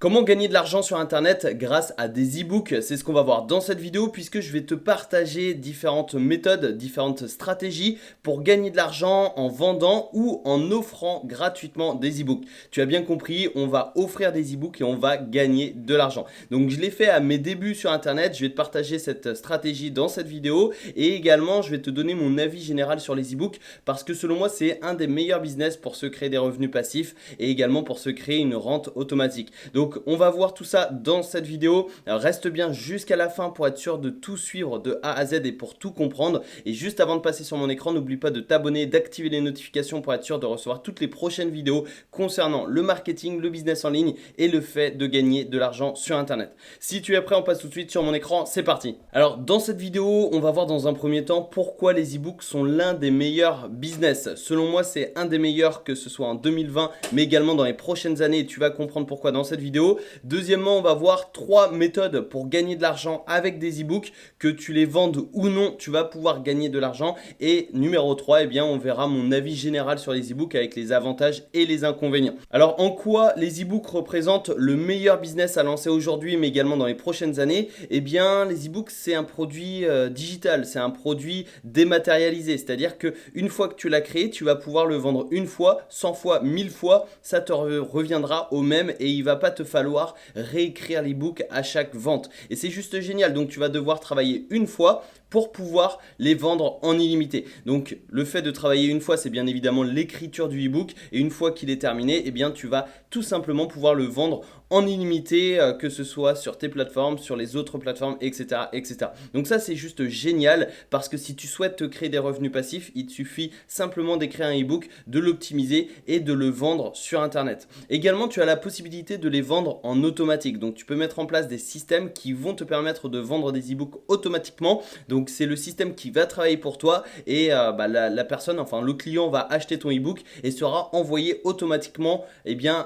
Comment gagner de l'argent sur internet grâce à des e-books? C'est ce qu'on va voir dans cette vidéo puisque je vais te partager différentes méthodes, différentes stratégies pour gagner de l'argent en vendant ou en offrant gratuitement des e-books. Tu as bien compris, on va offrir des e-books et on va gagner de l'argent. Donc je l'ai fait à mes débuts sur internet, je vais te partager cette stratégie dans cette vidéo et également je vais te donner mon avis général sur les e-books parce que selon moi c'est un des meilleurs business pour se créer des revenus passifs et également pour se créer une rente automatique. Donc on va voir tout ça dans cette vidéo. Reste bien jusqu'à la fin pour être sûr de tout suivre de A à Z et pour tout comprendre. Et juste avant de passer sur mon écran, n'oublie pas de t'abonner, d'activer les notifications pour être sûr de recevoir toutes les prochaines vidéos concernant le marketing, le business en ligne et le fait de gagner de l'argent sur internet. Si tu es prêt, on passe tout de suite sur mon écran, c'est parti. Alors dans cette vidéo, on va voir dans un premier temps pourquoi les e-books sont l'un des meilleurs business. Selon moi, c'est un des meilleurs, que ce soit en 2020 mais également dans les prochaines années, et tu vas comprendre pourquoi dans cette vidéo. Deuxièmement, on va voir 3 méthodes pour gagner de l'argent avec des e-books, que tu les vendes ou non, tu vas pouvoir gagner de l'argent. Et numéro 3, eh bien, on verra mon avis général sur les e-books avec les avantages et les inconvénients. Alors, en quoi les e-books représentent le meilleur business à lancer aujourd'hui, mais également dans les prochaines années? Eh bien, les e-books, c'est un produit digital, c'est un produit dématérialisé. C'est-à-dire qu'une fois que tu l'as créé, tu vas pouvoir le vendre une fois, 100 fois, 1000 fois, ça te reviendra au même et il va pas te falloir réécrire l'e-book à chaque vente. Et c'est juste génial. Donc tu vas devoir travailler une fois pour pouvoir les vendre en illimité. Donc le fait de travailler une fois, c'est bien évidemment l'écriture du e-book. Et une fois qu'il est terminé, eh bien tu vas tout simplement pouvoir le vendre en illimité, que ce soit sur tes plateformes, sur les autres plateformes, etc. etc. Donc ça, c'est juste génial parce que si tu souhaites te créer des revenus passifs, il te suffit simplement d'écrire un e-book, de l'optimiser et de le vendre sur Internet. Également, tu as la possibilité de les vendre en automatique. Donc tu peux mettre en place des systèmes qui vont te permettre de vendre des e-books automatiquement. Donc c'est le système qui va travailler pour toi et la personne, enfin le client va acheter ton e-book et sera envoyé automatiquement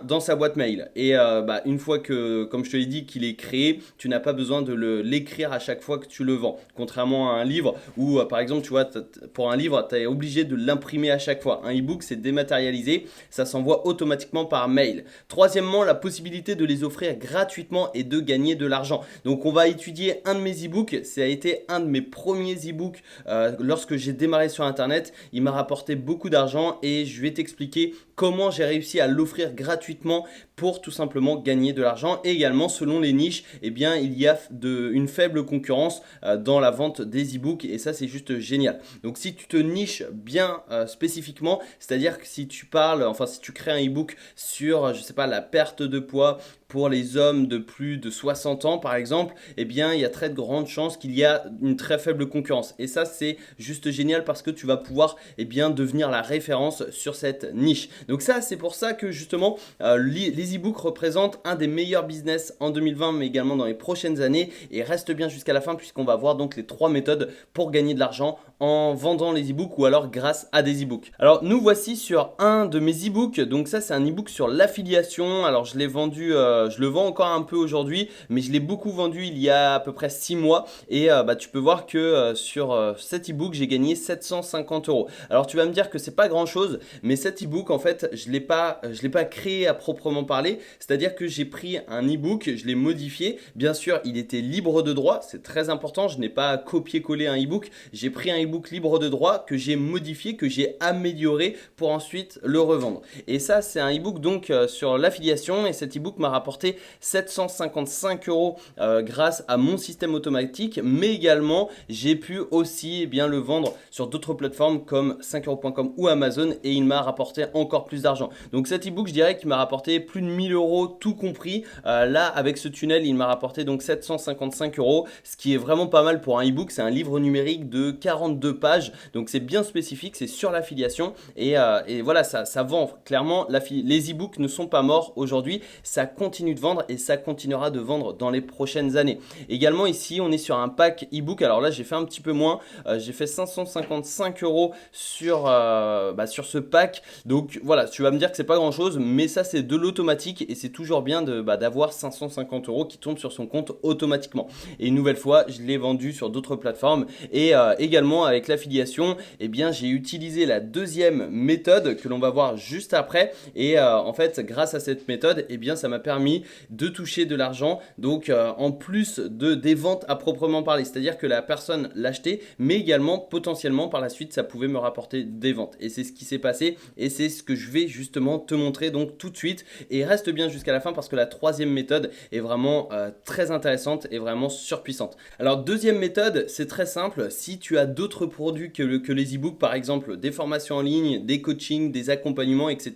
dans sa boîte mail. Et une fois que, comme je te l'ai dit, qu'il est créé, tu n'as pas besoin de l'écrire à chaque fois que tu le vends. Contrairement à un livre où, par exemple, tu vois, pour un livre, tu es obligé de l'imprimer à chaque fois. Un e-book, c'est dématérialisé, ça s'envoie automatiquement par mail. Troisièmement, la possibilité de les offrir gratuitement et de gagner de l'argent. Donc, on va étudier un de mes e-books. Ça a été un de mes premiers e-books lorsque j'ai démarré sur Internet. Il m'a rapporté beaucoup d'argent et je vais t'expliquer comment j'ai réussi à l'offrir gratuitement pour tout simplement gagner de l'argent. Et également, selon les niches, il y a une faible concurrence dans la vente des e-books et ça, c'est juste génial. Donc, si tu te niches bien spécifiquement, c'est-à-dire que si tu crées un e-book sur, je sais pas, la perte de poids pour les hommes de plus de 60 ans par exemple, il y a très de grandes chances qu'il y a une très faible concurrence. Et ça, c'est juste génial parce que tu vas pouvoir devenir la référence sur cette niche. Donc ça, c'est pour ça que justement, les e-books représentent un des meilleurs business en 2020, mais également dans les prochaines années. Et reste bien jusqu'à la fin puisqu'on va voir donc les 3 méthodes pour gagner de l'argent en vendant les e-books ou alors grâce à des e-books. Alors nous voici sur un de mes e-books. Donc ça, c'est un e-book sur l'affiliation. Alors je l'ai vendu, je le vends encore un peu aujourd'hui, mais je l'ai beaucoup vendu il y a à peu près 6 mois. Et tu peux voir que sur cet e-book, j'ai gagné 750 euros. Alors tu vas me dire que c'est pas grand chose, mais cet e-book, en fait, je l'ai pas créé à proprement parler. C'est-à-dire que j'ai pris un e-book, je l'ai modifié. Bien sûr, il était libre de droit, c'est très important. Je n'ai pas copié-collé un e-book. J'ai pris un e-book libre de droit que j'ai modifié, que j'ai amélioré pour ensuite le revendre. Et ça, c'est un e-book donc sur l'affiliation. Et cet e-book m'a rapporté 755 euros grâce à mon système automatique. Mais également, j'ai pu aussi le vendre sur d'autres plateformes comme 5euros.com ou Amazon et il m'a rapporté encore plus d'argent. Donc cet e-book, je dirais qu'il m'a rapporté plus de 1000 euros tout compris. Là, avec ce tunnel, il m'a rapporté donc 755 euros, ce qui est vraiment pas mal pour un e-book. C'est un livre numérique de 42 pages, donc c'est bien spécifique, c'est sur l'affiliation et voilà, ça vend clairement. Les e-books ne sont pas morts aujourd'hui, ça continue de vendre et ça continuera de vendre dans les prochaines années. Également ici, on est sur un pack e-book. Alors là, j'ai fait un petit peu moins, j'ai fait 555 euros sur ce pack. Donc voilà, tu vas me dire que c'est pas grand chose, mais ça c'est de l'automatique et c'est toujours bien d'avoir 550 euros qui tombent sur son compte automatiquement. Et une nouvelle fois, je l'ai vendu sur d'autres plateformes et également avec l'affiliation, j'ai utilisé la deuxième méthode que l'on va voir juste après et en fait, grâce à cette méthode, ça m'a permis permis de toucher de l'argent, donc en plus des ventes à proprement parler, c'est-à-dire que la personne l'achetait, mais également potentiellement par la suite ça pouvait me rapporter des ventes. Et c'est ce qui s'est passé et c'est ce que je vais justement te montrer donc tout de suite. Et reste bien jusqu'à la fin parce que la troisième méthode est vraiment très intéressante et vraiment surpuissante. Alors deuxième méthode, c'est très simple. Si tu as d'autres produits que les e-books, par exemple des formations en ligne, des coachings, des accompagnements, etc.,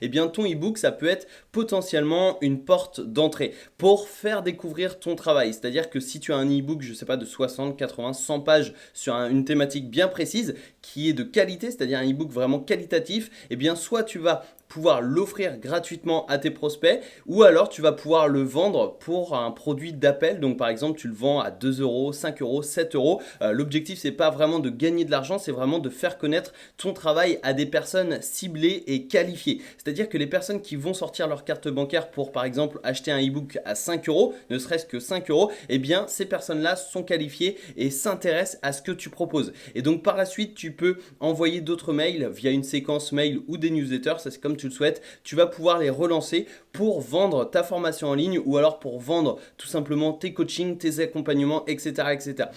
eh bien ton e-book, ça peut être potentiellement une porte d'entrée pour faire découvrir ton travail. C'est-à-dire que si tu as un e-book, je sais pas, de 60, 80, 100 pages sur une thématique bien précise qui est de qualité, c'est-à-dire un e-book vraiment qualitatif, eh bien soit tu vas pouvoir l'offrir gratuitement à tes prospects ou alors tu vas pouvoir le vendre pour un produit d'appel. Donc par exemple tu le vends à 2 euros, 5 euros, 7 euros. L'objectif c'est pas vraiment de gagner de l'argent, c'est vraiment de faire connaître ton travail à des personnes ciblées et qualifiées. C'est-à-dire que les personnes qui vont sortir leur carte bancaire pour par exemple acheter un e-book à 5 euros, ne serait-ce que 5 euros, eh bien ces personnes-là sont qualifiées et s'intéressent à ce que tu proposes. Et donc par la suite tu peux envoyer d'autres mails via une séquence mail ou des newsletters, ça c'est comme tu le souhaites, tu vas pouvoir les relancer pour vendre ta formation en ligne ou alors pour vendre tout simplement tes coachings, tes accompagnements, etc.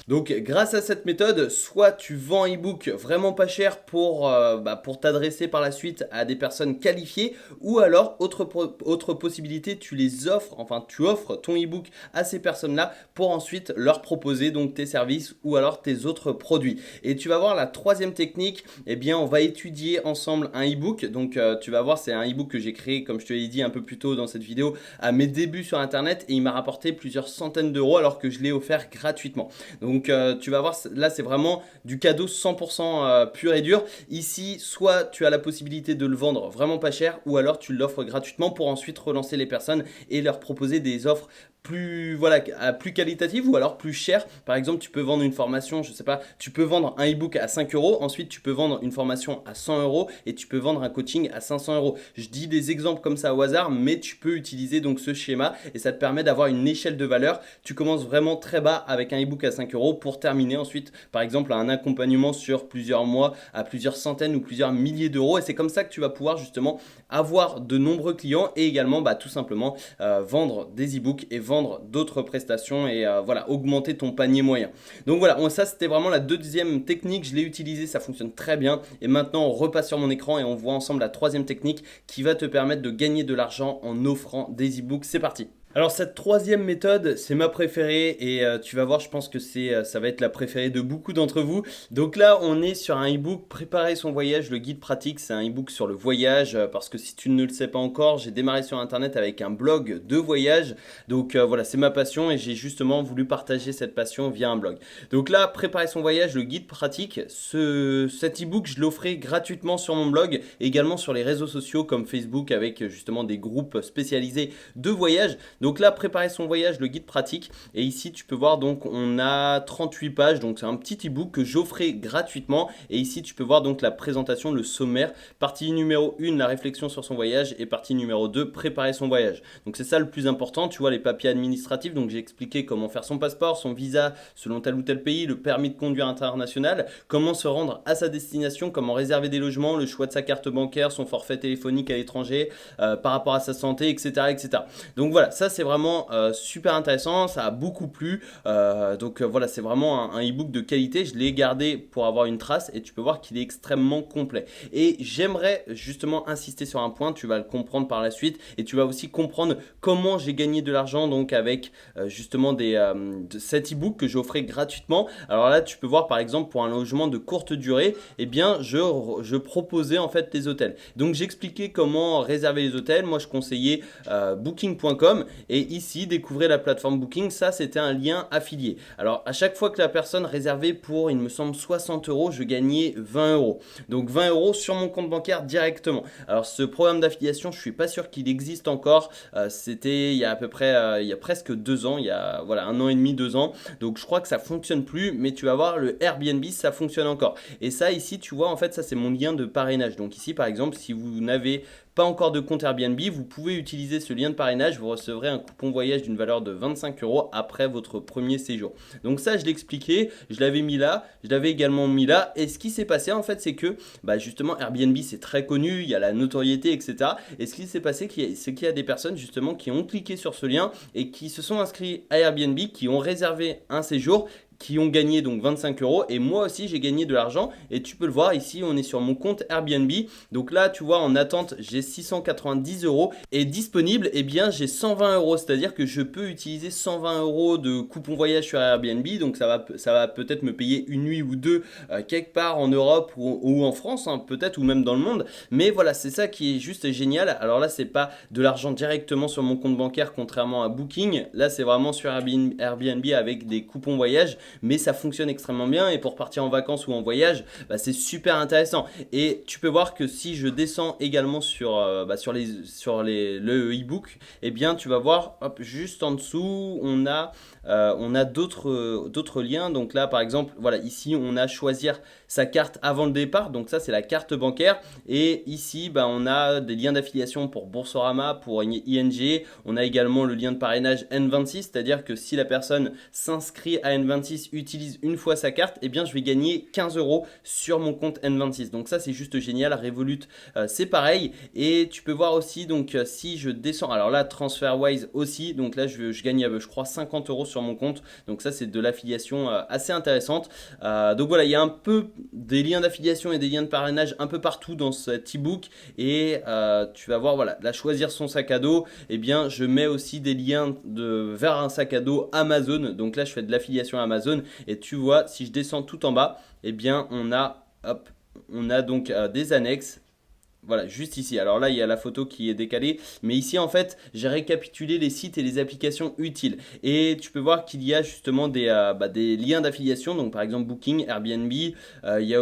Donc grâce à cette méthode, soit tu vends un e-book vraiment pas cher pour t'adresser par la suite à des personnes qualifiées ou alors autre possibilité, tu offres ton e-book à ces personnes-là pour ensuite leur proposer donc tes services ou alors tes autres produits. Et tu vas voir la troisième technique, eh bien on va étudier ensemble un e-book. Donc tu vas voir, c'est un e-book que j'ai créé, comme je te l'ai dit un peu plus tôt dans cette vidéo, à mes débuts sur internet et il m'a rapporté plusieurs centaines d'euros alors que je l'ai offert gratuitement. Donc tu vas voir, là c'est vraiment du cadeau 100% pur et dur. Ici, soit tu as la possibilité de le vendre vraiment pas cher ou alors tu l'offres gratuitement pour ensuite relancer les personnes et leur proposer des offres plus qualitative ou alors plus cher. Par exemple, tu peux vendre une formation, je sais pas, tu peux vendre un e-book à 5 euros, ensuite tu peux vendre une formation à 100 euros et tu peux vendre un coaching à 500 euros. Je dis des exemples comme ça au hasard, mais tu peux utiliser donc ce schéma et ça te permet d'avoir une échelle de valeur. Tu commences vraiment très bas avec un e-book à 5 euros pour terminer ensuite, par exemple, un accompagnement sur plusieurs mois à plusieurs centaines ou plusieurs milliers d'euros. Et c'est comme ça que tu vas pouvoir justement avoir de nombreux clients et également tout simplement vendre des e-books et vendre d'autres prestations et augmenter ton panier moyen. Donc voilà, ça c'était vraiment la deuxième technique, je l'ai utilisée, ça fonctionne très bien. Et maintenant on repasse sur mon écran et on voit ensemble la troisième technique qui va te permettre de gagner de l'argent en offrant des e-books. C'est parti. Alors cette troisième méthode, c'est ma préférée et tu vas voir, je pense que ça va être la préférée de beaucoup d'entre vous. Donc là, on est sur un e-book Préparer son voyage, le guide pratique. C'est un e-book sur le voyage parce que si tu ne le sais pas encore, j'ai démarré sur internet avec un blog de voyage. Donc voilà, c'est ma passion et j'ai justement voulu partager cette passion via un blog. Donc là, Préparer son voyage, le guide pratique, cet e-book, je l'offrais gratuitement sur mon blog et également sur les réseaux sociaux comme Facebook avec justement des groupes spécialisés de voyage. Donc là, Préparer son voyage, le guide pratique. Et ici, tu peux voir, donc on a 38 pages. Donc c'est un petit e-book que j'offrais gratuitement. Et ici, tu peux voir donc la présentation, le sommaire. Partie numéro 1, la réflexion sur son voyage. Et partie numéro 2, préparer son voyage. Donc c'est ça le plus important. Tu vois, les papiers administratifs. Donc j'ai expliqué comment faire son passeport, son visa selon tel ou tel pays, le permis de conduire international, comment se rendre à sa destination, comment réserver des logements, le choix de sa carte bancaire, son forfait téléphonique à l'étranger, par rapport à sa santé, etc. Donc voilà, ça c'est vraiment super intéressant, ça a beaucoup plu. Voilà, c'est vraiment un e-book de qualité. Je l'ai gardé pour avoir une trace et tu peux voir qu'il est extrêmement complet. Et j'aimerais justement insister sur un point, tu vas le comprendre par la suite et tu vas aussi comprendre comment j'ai gagné de l'argent donc avec justement de cet e-book que j'offrais gratuitement. Alors là, tu peux voir par exemple pour un logement de courte durée, eh bien je proposais en fait des hôtels. Donc j'expliquais comment réserver les hôtels. Moi je conseillais booking.com et ici découvrez la plateforme Booking, ça c'était un lien affilié. Alors à chaque fois que la personne réservait pour il me semble 60 euros, je gagnais 20 euros. Donc 20 euros sur mon compte bancaire directement. Alors ce programme d'affiliation, je suis pas sûr qu'il existe encore. C'était il y a à peu près il y a presque 2 ans, il y a voilà 1 an et demi, 2 ans. Donc je crois que ça fonctionne plus, mais tu vas voir le Airbnb ça fonctionne encore. Et ça ici tu vois en fait ça c'est mon lien de parrainage. Donc ici par exemple si vous n'avez pas encore de compte Airbnb, vous pouvez utiliser ce lien de parrainage, vous recevrez un coupon voyage d'une valeur de 25 € après votre premier séjour. Donc ça, je l'ai expliqué, je l'avais mis là, je l'avais également mis là. Et ce qui s'est passé en fait, c'est que justement Airbnb c'est très connu, il y a la notoriété, etc. Et ce qui s'est passé, c'est qu'il y a des personnes justement qui ont cliqué sur ce lien et qui se sont inscrits à Airbnb, qui ont réservé un séjour, qui ont gagné donc 25 € et moi aussi j'ai gagné de l'argent et tu peux le voir ici, on est sur mon compte Airbnb. Donc là tu vois, en attente j'ai 690 € et disponible j'ai 120 €, c'est à dire que je peux utiliser 120 € de coupon voyage sur Airbnb. Donc ça va peut-être me payer une nuit ou deux quelque part en Europe ou en France, hein, peut-être, ou même dans le monde. Mais voilà, c'est ça qui est juste génial. Alors là c'est pas de l'argent directement sur mon compte bancaire contrairement à Booking, là c'est vraiment sur Airbnb avec des coupons voyage, mais ça fonctionne extrêmement bien et pour partir en vacances ou en voyage, c'est super intéressant. Et tu peux voir que si je descends également sur le e-book, tu vas voir, hop, juste en dessous, on a d'autres liens. Donc là, par exemple, voilà, ici, on a choisir sa carte avant le départ. Donc ça, c'est la carte bancaire. Et ici, on a des liens d'affiliation pour Boursorama, pour ING. On a également le lien de parrainage N26, c'est-à-dire que si la personne s'inscrit à N26, utilise une fois sa carte, je vais gagner 15 € sur mon compte N26. Donc ça, c'est juste génial. Revolut, c'est pareil. Et tu peux voir aussi, donc si je descends, alors là, TransferWise aussi. Donc là, je gagne, je crois, 50 € sur mon compte. Donc ça, c'est de l'affiliation assez intéressante. Donc voilà, il y a un peu des liens d'affiliation et des liens de parrainage un peu partout dans cet e-book. Et tu vas voir, voilà, là, choisir son sac à dos. Je mets aussi des liens vers un sac à dos Amazon. Donc là, je fais de l'affiliation Amazon. Et tu vois, si je descends tout en bas, on a donc des annexes. Voilà, juste ici. Alors là, il y a la photo qui est décalée. Mais ici, en fait, j'ai récapitulé les sites et les applications utiles. Et tu peux voir qu'il y a justement des liens d'affiliation. Donc, par exemple, Booking, Airbnb. Il y a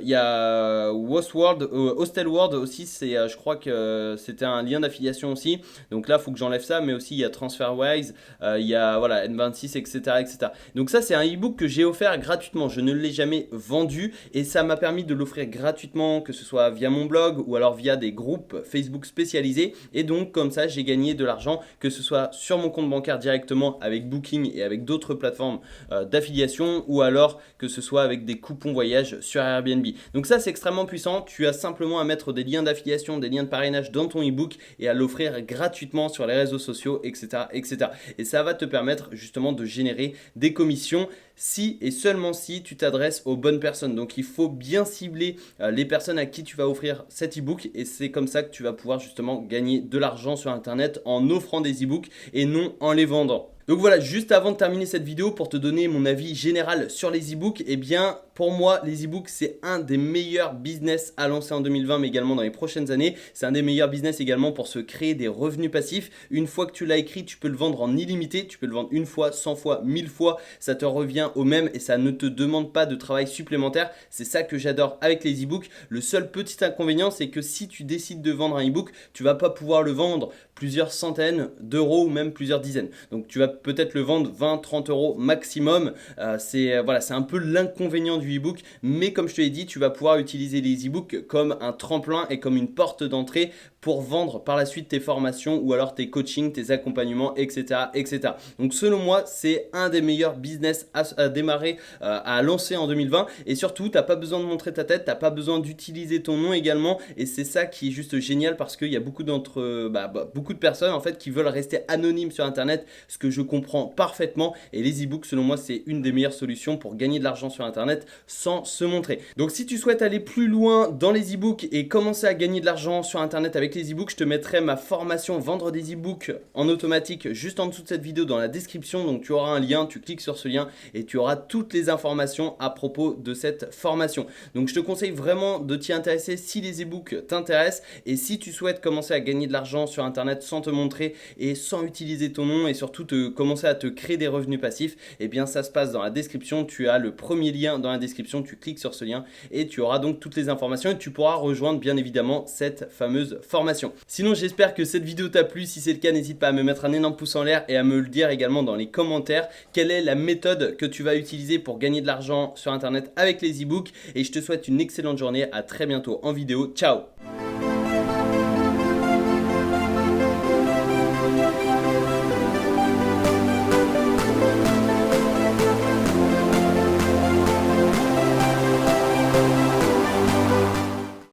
il y a Hostelworld aussi. Je crois que c'était un lien d'affiliation aussi. Donc là, il faut que j'enlève ça. Mais aussi, il y a TransferWise. Il y a N26, etc., etc. Donc ça, c'est un e-book que j'ai offert gratuitement. Je ne l'ai jamais vendu. Et ça m'a permis de l'offrir gratuitement, que ce soit via mon blog ou alors via des groupes Facebook spécialisés. Et donc comme ça, j'ai gagné de l'argent, que ce soit sur mon compte bancaire directement avec Booking et avec d'autres plateformes d'affiliation, ou alors que ce soit avec des coupons voyage sur Airbnb. Donc ça, c'est extrêmement puissant. Tu as simplement à mettre des liens d'affiliation, des liens de parrainage dans ton e-book et à l'offrir gratuitement sur les réseaux sociaux, etc., etc. Et ça va te permettre justement de générer des commissions si et seulement si tu t'adresses aux bonnes personnes. Donc il faut bien cibler les personnes à qui tu vas offrir cet e-book, et c'est comme ça que tu vas pouvoir justement gagner de l'argent sur internet en offrant des e-books et non en les vendant. Donc voilà, juste avant de terminer cette vidéo, pour te donner mon avis général sur les e-books, pour moi, les e-books, c'est un des meilleurs business à lancer en 2020, mais également dans les prochaines années. C'est un des meilleurs business également pour se créer des revenus passifs. Une fois que tu l'as écrit, tu peux le vendre en illimité. Tu peux le vendre une fois, 100 fois, 1000 fois. Ça te revient au même et ça ne te demande pas de travail supplémentaire. C'est ça que j'adore avec les e-books. Le seul petit inconvénient, c'est que si tu décides de vendre un e-book, tu vas pas pouvoir le vendre plusieurs centaines d'euros ou même plusieurs dizaines. Donc tu vas peut-être le vendre 20-30 € maximum. C'est un peu l'inconvénient du e-book, mais comme je te l'ai dit, tu vas pouvoir utiliser les e-books comme un tremplin et comme une porte d'entrée pour vendre par la suite tes formations ou alors tes coachings, tes accompagnements, etc., etc. Donc selon moi, c'est un des meilleurs business à démarrer, à lancer en 2020. Et surtout, tu n'as pas besoin de montrer ta tête, tu n'as pas besoin d'utiliser ton nom également. Et c'est ça qui est juste génial, parce qu'il y a beaucoup de personnes en fait qui veulent rester anonymes sur internet, ce que je comprends parfaitement. Et les e-books, selon moi, c'est une des meilleures solutions pour gagner de l'argent sur internet sans se montrer. Donc si tu souhaites aller plus loin dans les e-books et commencer à gagner de l'argent sur internet avec les e-books, je te mettrai ma formation vendre des e-books en automatique juste en dessous de cette vidéo dans la description. Donc tu auras un lien, tu cliques sur ce lien et tu auras toutes les informations à propos de cette formation. Donc je te conseille vraiment de t'y intéresser si les e-books t'intéressent, et si tu souhaites commencer à gagner de l'argent sur internet sans te montrer et sans utiliser ton nom, et surtout commencer à te créer des revenus passifs, ça se passe dans la description. Tu as le premier lien dans la description, tu cliques sur ce lien et tu auras donc toutes les informations et tu pourras rejoindre bien évidemment cette fameuse formation. Sinon, j'espère que cette vidéo t'a plu. Si c'est le cas, n'hésite pas à me mettre un énorme pouce en l'air et à me le dire également dans les commentaires. Quelle est la méthode que tu vas utiliser pour gagner de l'argent sur internet avec les e-books? Et je te souhaite une excellente journée. À très bientôt en vidéo. Ciao!